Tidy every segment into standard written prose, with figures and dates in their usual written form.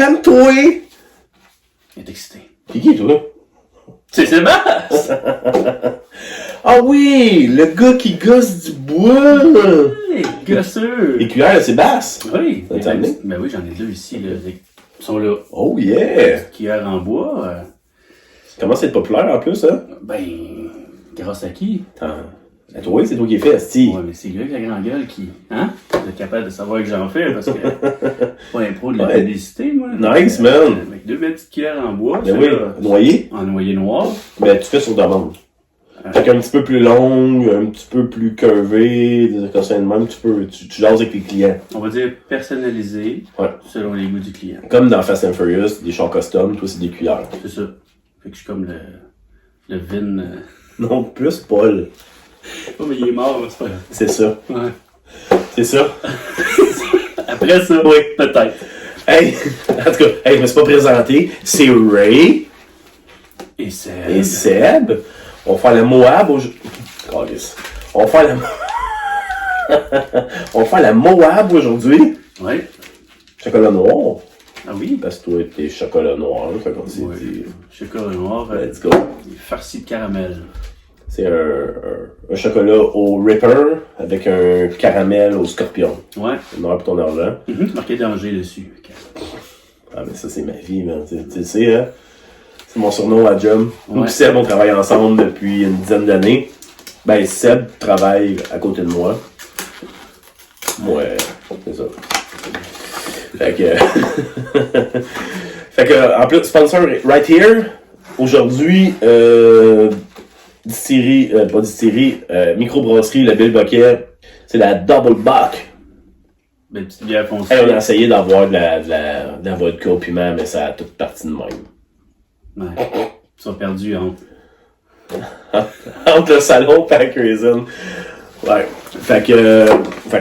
Calme-toi! Il est excité. C'est qui, toi? C'est Sébastien! Ah oui! Le gars qui gosse du bois! Hey, gosseux! Les cuillères, c'est basse! Oui! Ça t'a amené? Ben oui, j'en ai deux ici, là. Ils sont là. Oh yeah! Cuillère en bois. Ça commence à être populaire en plus, hein? Ben, grâce à qui? Attends. À toi, c'est toi qui es fait, Asti. Ouais, mais c'est lui avec la grande gueule qui, hein? Est capable de savoir que j'en fais parce que pas un pro de la Ouais. publicité, moi. Nice, man. Avec deux belles petites cuillères en bois. Ben ça, oui, là, noyer. en noyer noir. Ben, tu fais sur demande. Fait qu'un petit peu plus longue, un petit peu plus curvé, des occasions de même, tu jases avec tes clients. On va dire personnalisé. Ouais. Selon les goûts du client. Comme dans Fast and Furious, des chars custom, toi c'est des cuillères. C'est ça. Fait que je suis comme le vin. Non, plus Paul. Oh, mais il est mort, c'est pas grave. C'est ça. Ouais. C'est ça. Après ça, Oui. peut-être. Hey, en tout cas, hey, je me suis pas présenté. C'est Ray Et c'est. et Seb. On va faire le Moab aujourd'hui. Calisse. On va faire la... On va faire la Moab aujourd'hui. Ouais. Chocolat noir. Ah oui? Parce que toi, t'es chocolat noir. Fait qu'on s'est Oui. dit... Chocolat noir. Let's go. Farci de caramel. C'est un chocolat au Ripper avec un caramel au scorpion. Ouais. Noir pour ton argent. Marqué danger dessus. Ah, mais ça, c'est ma vie, man. Tu le sais, hein? C'est mon surnom à job. Nous Ouais. et Seb, on travaille ensemble depuis une dizaine d'années. Ben, Seb travaille à côté de moi. Ouais, c'est ça. Fait que... fait que, en plus, sponsor right here. Aujourd'hui, distillerie, pas distillerie, microbrasserie, le Bill Boquet. C'est la Double Buck. Ben, petite bière foncée. Hey, on a essayé d'avoir de la vodka au piment, mais ça a toute partie de même. Ouais. Ils sont perdus entre. Entre le salon et la cuisine. Ouais. Fait que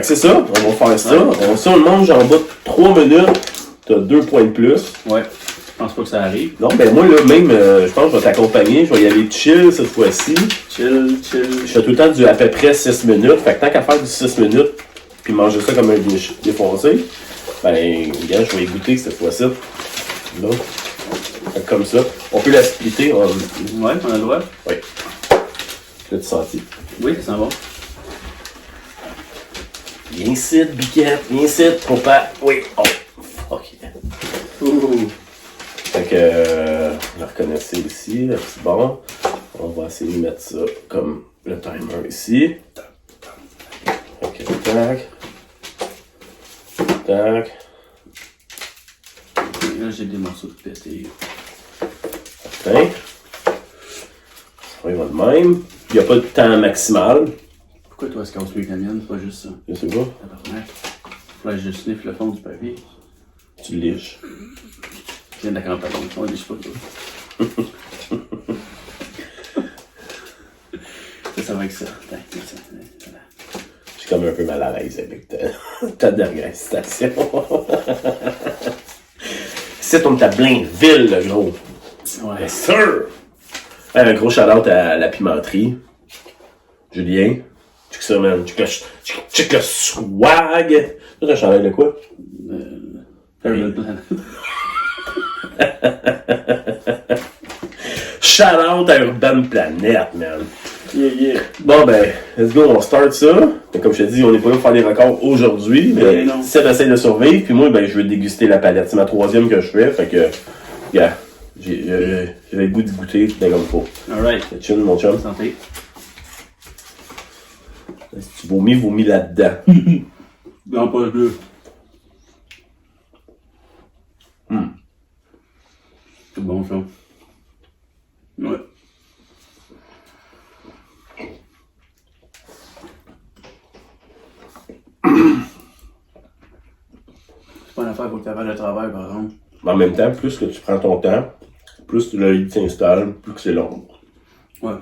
c'est ça. On va faire ça. Si on le mange en bas de 3 minutes, t'as 2 points de plus. Ouais. Je pense pas que ça arrive. Non, ben moi, là, même, je pense que je vais t'accompagner. Je vais y aller chill cette fois-ci. Chill. Je fais tout le temps du à peu près 6 minutes. Fait que tant qu'à faire du 6 minutes, puis manger ça comme un défoncé, ben, regarde, je vais y goûter cette fois-ci. Là. Fait que comme ça. On peut la splitter. Ouais, on a le droit. Oui. L'as-tu senti? Oui, ça sent bon. Viens ici, Biquette. Viens ici, papa. Oui. Oh, fuck yeah. Ouh. Fait que, je reconnaissais ici, le petit bon. On va essayer de mettre ça comme le timer ici. Ok, tac. Tac. Là, j'ai des morceaux de pété. Parfait. Ça va de même. Il n'y a pas de temps maximal. Pourquoi toi, est-ce qu'on se met la mienne? Pas juste ça. Je sais pas. Tabarnak. Faudrait que je sniffe le fond du papier. Tu liches. Je viens de la campagne. On liche pas tout. Ça va avec ça. Attends, voilà. Je suis comme un peu mal à l'aise avec ta dernière citation. C'est on est à Blainville, le gros. Ouais. Yes, sir! Un gros shout-out à la pimenterie. Julien. Check ça, man. Check le swag. C'est un chandail de quoi? Urban Planet. Shout-out à Urban Planet, man. Yeah. Bon, ben, let's go, on start ça. Mais comme je te dis, on n'est pas là pour faire des records aujourd'hui, mais non. Seb essaie de survivre, puis moi, ben, je veux déguster la palette. C'est ma troisième que je fais, fait que, yeah, j'ai le goût de goûter, bien comme il faut. Alright. Chin, mon chum. Santé. Si tu vomis là-dedans. Non, pas deux. C'est bon, ça. Ouais. C'est pas une affaire pour que tu fasses le travail, par exemple. Mais en même temps, plus que tu prends ton temps, plus le lit s'installe, plus que c'est long. Ouais.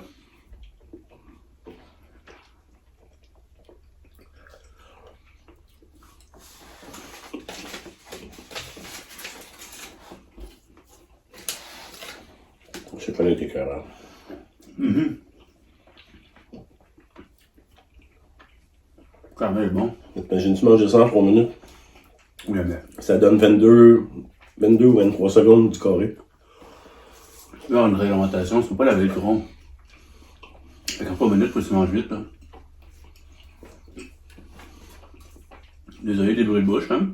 Je sais pas les écœurants. Quand même bon. Imagine-tu manger ça en 3 minutes. Oui, mais. Ça donne 22 22 ou 23 secondes du carré. Là, une réglementation, c'est pas laver le tronc. Fait qu'en 3 minutes, faut que tu manges vite, là. Désolé des bruits de bouche, hein.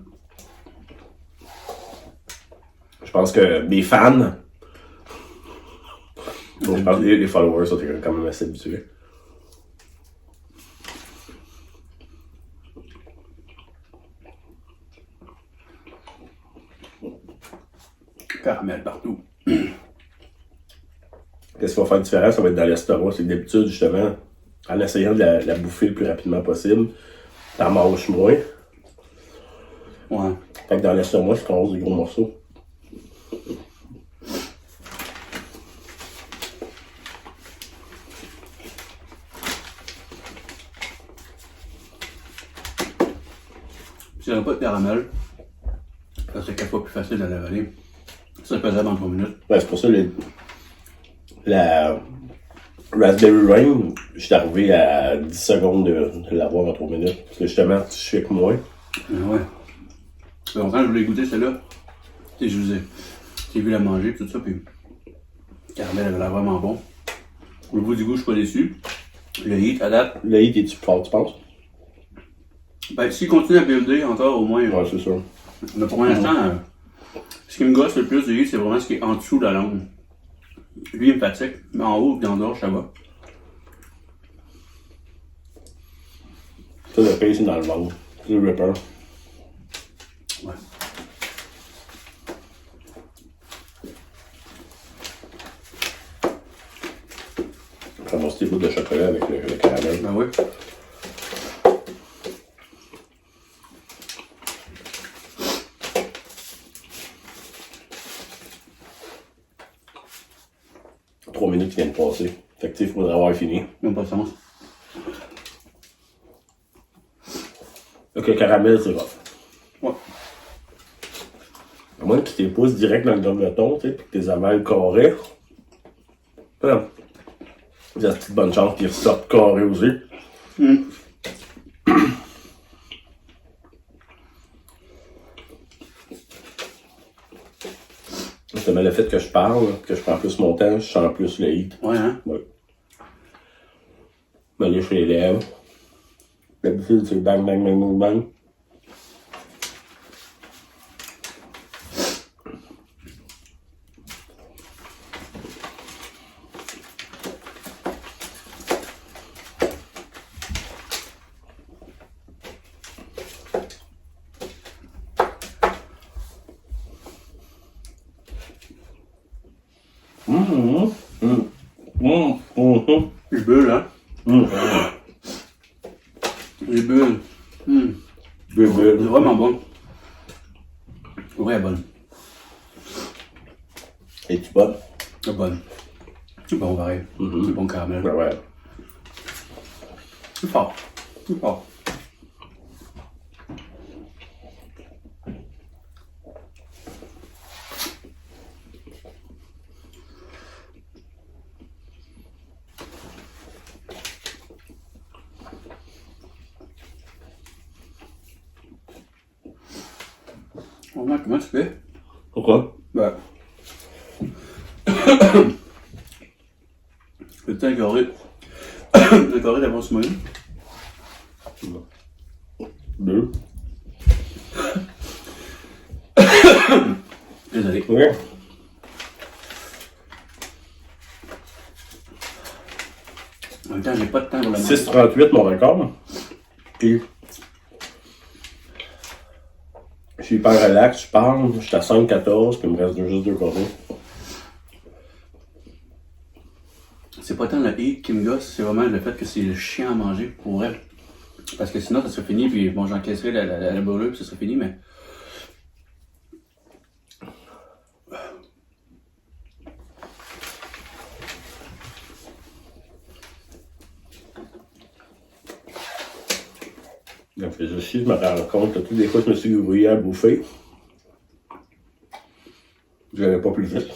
Je pense que mes fans, donc je pense que les followers sont quand même assez habitués. Caramel partout. Qu'est-ce qui va faire différent? Ça va être dans l'estomac. C'est que d'habitude, justement, en essayant de la bouffer le plus rapidement possible, t'en manges moins. Ouais. Fait que dans l'estomac, je commence des gros morceaux. S'il n'y avait pas de caramel, ça serait 4 fois plus facile à l'avaler. Ça faisait dans 3 minutes. Ouais, c'est pour ça la Raspberry Rain, je suis arrivé à 10 secondes de l'avoir en 3 minutes. Parce que justement, je suis avec moi. Ouais. Ça fait longtemps que je voulais goûter celle-là. Tu sais, j'ai vu la manger et tout ça, puis le caramel avait l'air vraiment bon. Au niveau du goût, je suis pas déçu. Le heat à date, Le hit est-tu fort, tu penses? ben s'il continue à builder encore au moins. Ouais, c'est sûr. Mais pour l'instant, ce qui me gosse le plus de heat, c'est vraiment ce qui est en dessous de la langue. Lui, il me fatigue, mais en haut et en dehors, ça va. Ça, le pire, c'est dans le ventre. C'est le ripper. Ouais. Ramasser des bouts de chocolat avec le caramel. Ben oui. Trois minutes qui viennent de passer. Fait que tu sais, il faudrait avoir fini. Même pas de sens. Donc le caramel, c'est rough. Ouais. À moins que tu t'es poussé direct dans le grommeton, tu sais, pis que tes avales carrés. Voilà. Il y a cette bonne chance qu'ils ressortent carrés aussi. Justement, le fait que je parle, que je prends plus mon temps, je sens plus le hit. Ouais, hein? Ouais. Je me lèche les lèvres. D'habitude, c'est bang, bang, bang, bang, bang. Les bulles, hein? Les bulles. C'est vraiment bon. Ouais, bonne. Et tu bonne? C'est bonne. C'est bon, pareil. C'est bon caramel. Ouais, ouais. C'est fort. C'est fort. Comment tu fais? Pourquoi? Ben. Le temps carré. Le carré d'avant ce moyen. Deux. Désolé. Ok. En même temps, j'ai pas de temps pour la manger. 6,38 mon record. Et je suis hyper relax, je parle, je suis à 5,14, puis il me reste juste 2 carrés. C'est pas tant le hit qui me gosse, c'est vraiment le fait que c'est le chien à manger pour elle. Parce que sinon, ça serait fini, puis bon, j'encaisserais la brûlure, puis ça serait fini, mais. Donc, je me rends compte que toutes les fois que je me suis ouvrier à bouffer, je n'avais pas plus vite.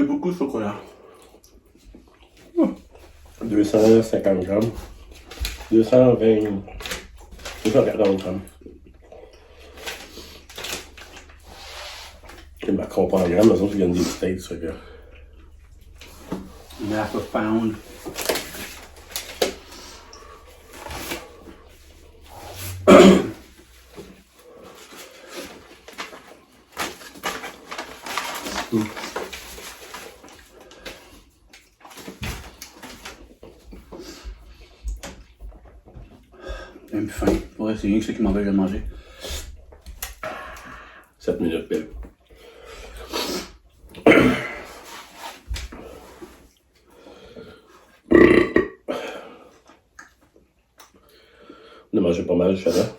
C'est beaucoup de chocolat. 250 grammes. 220... 240 grammes. Les Macron pas en grammes, eux autres, ils viennent des States, ça fait que... Une half a pound. Même plus faim. Ouais, c'est rien que ça qui m'empêche de manger. 7 minutes, pile. On a mangé pas mal juste avant.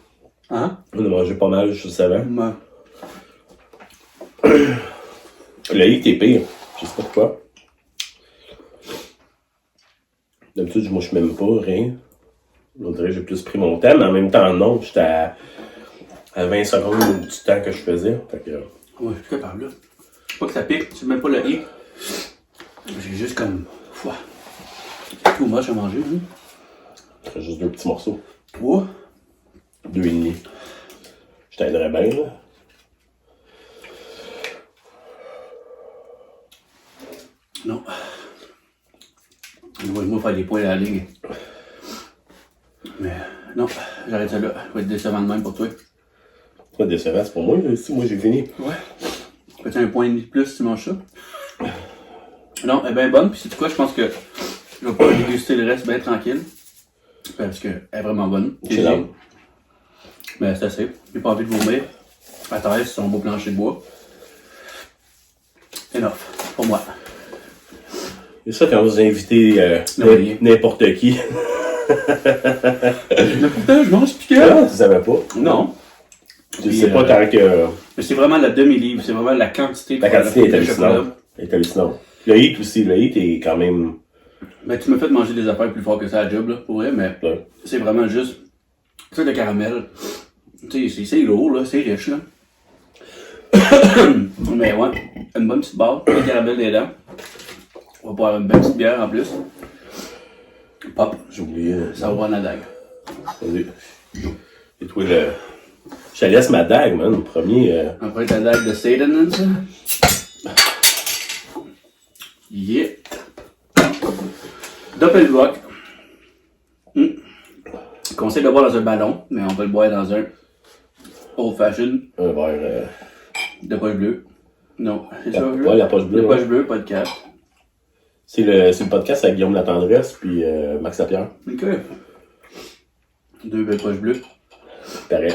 Hein? On a mangé pas mal juste avant. Ouais. Le hic est pire. Je sais pas pourquoi. D'habitude, moi, je suis même pas, rien. On dirait que j'ai plus pris mon temps, mais en même temps, non. J'étais à 20 secondes du temps que je faisais. Fait que... Ouais, je suis capable, là. Pas que ça pique, c'est même pas le hic. J'ai juste comme... Ouah. Tout moche à manger, hein. C'est juste 2 petits morceaux. 3. 2,5. Je t'aiderais bien, là. Non. Moi, faire des points à la ligne. Mais non, j'arrête ça là. Ça va être décevant de même pour toi. C'est pas décevant, c'est pour moi, là. Si moi j'ai fini. Ouais. Fais-tu un point et demi de plus si tu manges ça? Non, elle est bien bonne. Puis c'est quoi, je pense que je vais pouvoir déguster le reste bien tranquille. Parce qu'elle est vraiment bonne. Excellent. Mais c'est assez. J'ai pas envie de vomir. À terre, c'est un beau plancher de bois. Enough. Pour moi. C'est ça quand vous invitez Oui. n'importe qui. Pourtant, je mange piquant. Ah, tu savais pas? Non. Je sais pas tant que... Mais c'est vraiment la demi-livre. C'est vraiment la quantité de La quantité est de chocolat. hallucinante. Elle est hallucinante. Le hit aussi, le hit est quand même... Mais tu m'as fait manger des affaires plus fort que ça à la job, là, pour vrai, mais Ouais. c'est vraiment juste... Tu sais, le caramel, tu sais, c'est lourd, là, c'est riche, là. Mais ouais, une bonne petite barre, le caramel des dents. On va boire une belle petite bière en plus. Pop, J'ai oublié. ça va voir la dague. Vas-y. Et toi, le... Je te laisse ma dague, man, le premier... Après ta dague de Satan, ça. Yeah. Doppelbock. Conseil de boire dans un ballon, mais on va le boire dans un old fashion Un verre... de poche bleue. Non, c'est ça. Ouais, la poche bleue. De Ouais. poche bleue, pas de cap. C'est le podcast avec Guillaume Latendresse puis Max Lapierre. Ok. 2 belles poches bleues. Pareil.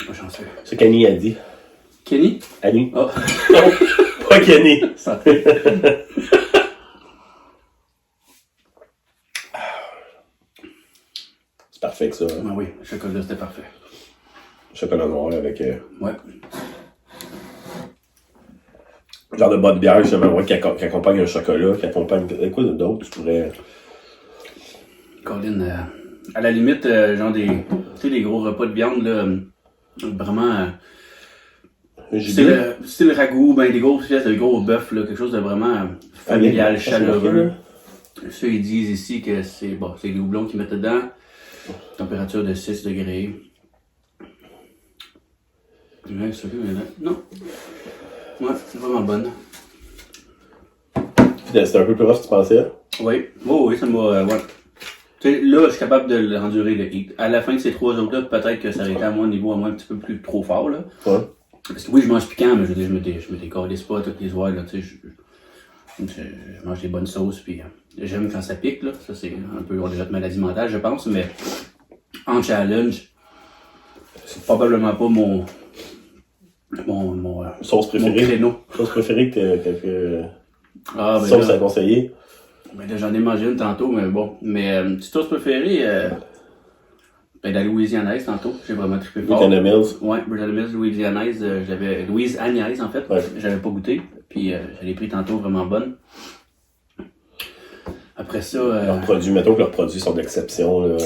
Pas chanceux. C'est qu'Annie a dit. Kenny? Annie. Oh. Non, pas Kenny. Santé. C'est parfait que ça. Hein. Ah oui, le chocolat, c'était parfait. Chocolat noir avec... Ouais. genre de bonne bière, justement, ouais, qui accompagne un chocolat, qui accompagne... Quoi d'autre, tu pourrais... Colin, à la limite, genre des... Tu sais, les gros repas de viande, là, vraiment... style ragoût, ben des grosses pièces de gros bœuf, là, quelque chose de vraiment familial, chaleureux. Ceux, ils disent ici que c'est bon, c'est des houblons qu'ils mettent dedans. Température de 6 degrés. Ouais, c'est sûr, non. Ouais, c'est vraiment bonne. C'était un peu plus rough que tu pensais. Oui, oh, oui, ça m'a. Ouais. Tu sais, là, je suis capable de l'endurer le heat. À la fin de ces 3 autres-là, peut-être que ça aurait été à mon niveau, à moi, un petit peu plus trop fort, là. Ouais. Parce que oui, je mange piquant, mais je veux dire, je me décalisse pas toutes les soirs, là, tu sais. Je mange des bonnes sauces, puis j'aime quand ça pique, là. Ça, c'est un peu, on dirait, de maladie mentale, je pense, mais en challenge, c'est probablement pas mon Sauce préférée. mon créneau. Sauce préférée que Ah, ben sauce là, à conseiller. ben là, j'en ai mangé une tantôt, mais bon. Mais petite sauce préférée, ben, la louisianaise tantôt, j'ai vraiment trippé fort. Britannia Mills. Ouais, Britannia Mills, louisianaise, j'avais Louise Agnès en fait, Ouais. j'avais pas goûté, puis je l'ai pris tantôt, vraiment bonne. Après ça, Leurs produits, mettons que leurs produits sont d'exception. Là.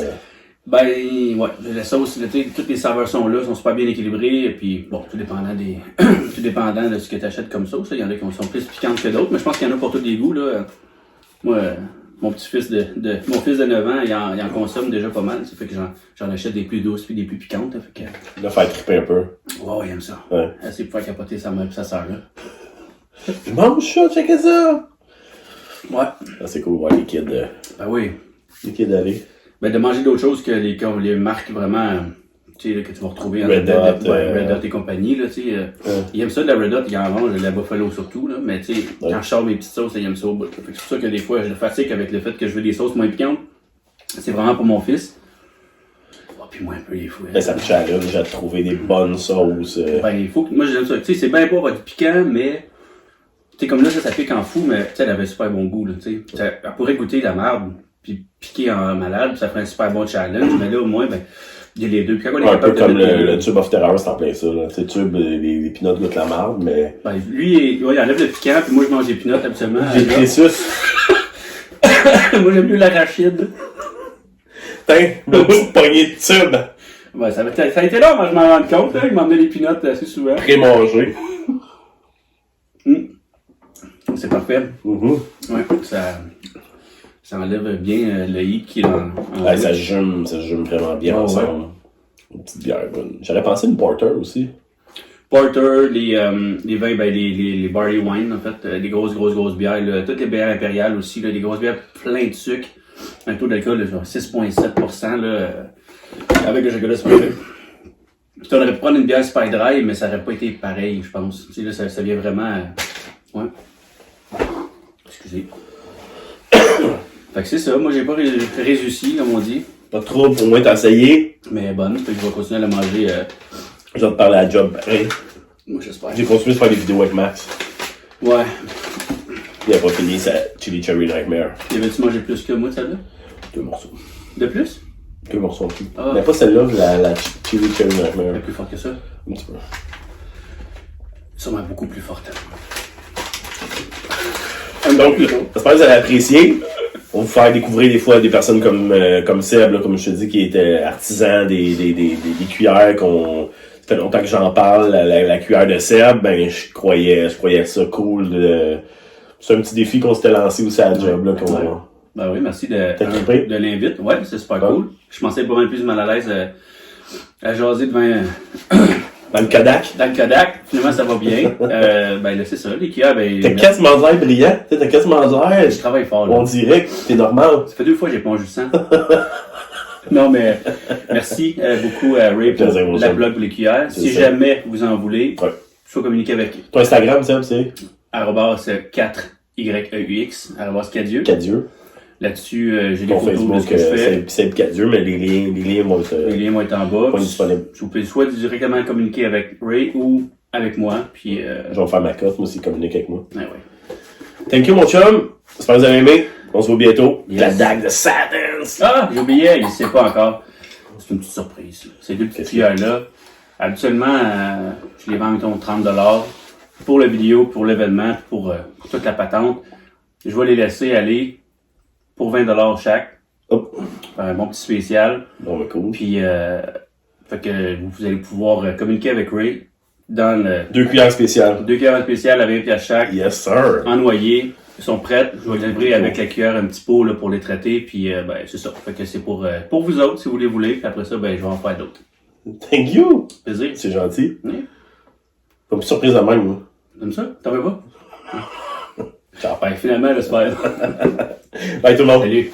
Ben, ouais, la sauce, toutes les saveurs sont là, sont super bien équilibrées, et puis, bon, tout dépendant tout dépendant de ce que tu achètes comme sauce, il y en a qui sont plus piquantes que d'autres, mais je pense qu'il y en a pour tous les goûts, là. Moi, mon petit-fils mon fils de 9 ans, il en consomme déjà pas mal, ça fait que j'en achète des plus douces puis des plus piquantes, fait que... Là, faire triper un peu. Ouais, il aime ça. Ouais. Assez pour faire capoter sa mère et sa sœur, là. Je mange ça, checkez ça! Ouais. Ah, c'est cool, voir les kids, Ben oui. les kids aller. Ben, de manger d'autres choses que comme les marques vraiment, tu sais, là, que tu vas retrouver Red Dot, Red Dot et compagnie, là, tu sais. Ils aiment ça de la Red Dot, ils en mangent de la Buffalo surtout, là. Mais, tu sais, quand je sors mes petites sauces, ils aiment ça au bout. Fait que c'est pour ça que des fois, je le fatigue avec le fait que je veux des sauces moins piquantes. C'est vraiment pour mon fils. Oh, puis moi, un peu, les fous. Ben, ça me challenge déjà de trouver des bonnes sauces. Ben, il faut que, moi, j'aime ça. Tu sais, c'est bien beau avoir du piquant, mais, tu sais, comme là, ça pique en fou, mais, tu sais, elle avait super bon goût, là, tu sais. Elle pourrait goûter la marde, puis piquer en malade, puis ça ferait un super bon challenge, mais là, au moins, ben, il y a les deux. Puis quand on est Un peu capable comme de mettre le Tube of Terror, c'est en plein ça, là. Tu sais, Tube, les pinottes goûtent la marde, mais. ben, lui, il enlève le piquant, puis moi, je mange des pinottes, absolument. J'ai pris ça. Moi, j'aime mieux l'arachide. Tiens, une petite poignée de Tube. Ouais, ça a été là, moi, je m'en rends compte, là. Il m'emmenait des pinottes assez souvent. Pré-mangé. C'est parfait. Mm-hmm. Ouais, ça enlève bien le heat qui est en Ouais, ça jume vraiment bien Oh, ensemble. Une petite bière bonne. J'aurais pensé une porter aussi. Porter, les vins, ben, les barley wine, en fait, des grosses bières, là, toutes les bières impériales aussi, là, des grosses bières plein de sucre, un taux d'alcool de genre 6,7%, là, avec le chocolat, c'est parfait. Tu aurais pu prendre une bière Spy Dry, mais ça aurait pas été pareil, je pense. Tu sais, là, ça vient vraiment, ouais. Excusez. Fait que c'est ça, moi j'ai pas réussi, comme on dit, Pas trop, pour moi, t'as essayé. mais bonne, fait que je vais continuer à la manger, Je vais te parler à la job pareil. moi j'espère. J'ai continué de faire des vidéos avec Max. Ouais. Il a pas fini sa Chili Cherry Nightmare. Y avait-tu mangé plus que moi, celle-là? 2 morceaux. De plus? 2 morceaux en plus. Ah. Mais pas celle-là, la Chili Cherry Elle est Nightmare. plus forte que ça. Un petit peu. Sûrement beaucoup plus forte. Donc, j'espère que vous avez apprécié. On va vous faire découvrir des fois des personnes comme Seb, là, comme je te dis, qui était artisan des cuillères qu'on... Ça fait longtemps que j'en parle, la cuillère de Seb, ben je croyais ça cool. C'est un petit défi qu'on s'était lancé aussi à la job. Là, qu'on... Ouais. Ben oui, merci trippé? de l'invite. Ouais, c'est super cool. Je pensais pas mal plus mal à l'aise à jaser devant... Dans le Kodak. Dans le Kodak, finalement ça va bien. Ben là c'est ça, les cuillères, ben... T'as quasiment l'air brillant. T'as quasiment l'air... Je travaille fort là. On dirait que t'es normal. Ça fait 2 fois que j'ai plongé le sang. Non mais merci beaucoup Ray pour la blog pour les cuillères. Si jamais vous en voulez, soit communiquer avec... Ton Instagram, Seb, c'est? @4YEUX, @Cadieux. Cadieux. Là-dessus, j'ai des Ton photos Facebook, de ce que je fais. c'est Cadieux, mais les liens vont être... Les liens vont être en bas. Pas disponibles. Vous pouvez soit directement communiquer avec Ray ou avec moi. Puis, Je vais faire ma cote, moi aussi, communique avec moi. Ouais. Thank you, mon chum. J'espère que vous avez aimé. On se voit bientôt. Yes. La dague de Satans. Ah, j'ai oublié, il ne sait pas encore. C'est une petite surprise. Ces 2 petites cuillères-là, habituellement, je les vends, mettons, 30$ pour la vidéo, pour l'événement, pour toute la patente. Je vais les laisser aller pour 20$ chaque. Hop. Un bon petit spécial. Bon, ben, cool. Puis, fait que vous allez pouvoir communiquer avec Ray dans le 2 cuillères spéciales. 2 cuillères spéciales à 20$ chaque. Yes, sir. En noyer. Ils sont prêtes. Je vais les livrer avec la cuillère un petit pot là, pour les traiter. Puis, ben, c'est ça. Fait que c'est pour vous autres, si vous les voulez. Puis après ça, ben, je vais en faire d'autres. Thank you. Plaisir. C'est gentil. Oui. Comme surprise de même, moi. Comme ça? T'en veux pas? Ciao. Ben, finalement, j'espère. Bye tout le monde. Salut.